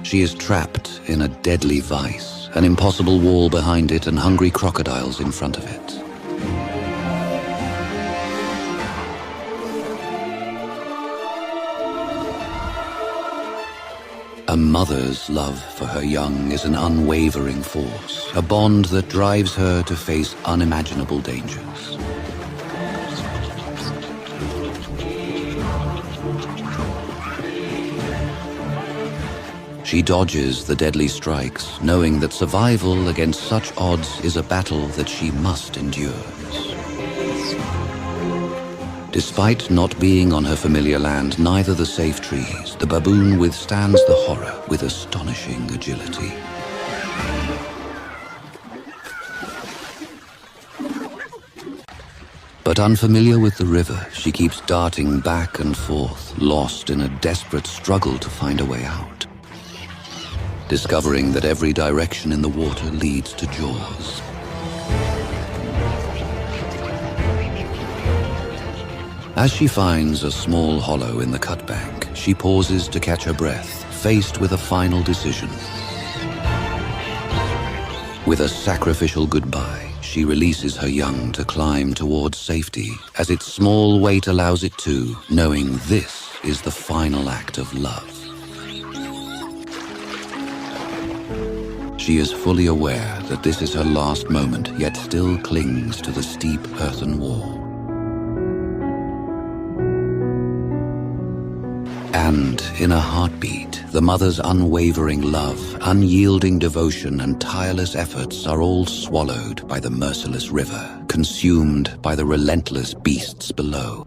She is trapped in a deadly vice, an impossible wall behind it and hungry crocodiles in front of it. A mother's love for her young is an unwavering force, a bond that drives her to face unimaginable dangers. She dodges the deadly strikes, knowing that survival against such odds is a battle that she must endure. Despite not being on her familiar land, neither the safe trees, the baboon withstands the horror with astonishing agility. But unfamiliar with the river, she keeps darting back and forth, lost in a desperate struggle to find a way out. Discovering that every direction in the water leads to Jaws. As she finds a small hollow in the cutbank, she pauses to catch her breath, faced with a final decision. With a sacrificial goodbye, she releases her young to climb towards safety, as its small weight allows it to, knowing this is the final act of love. She is fully aware that this is her last moment, yet still clings to the steep earthen wall. And in a heartbeat, the mother's unwavering love, unyielding devotion, and tireless efforts are all swallowed by the merciless river, consumed by the relentless beasts below.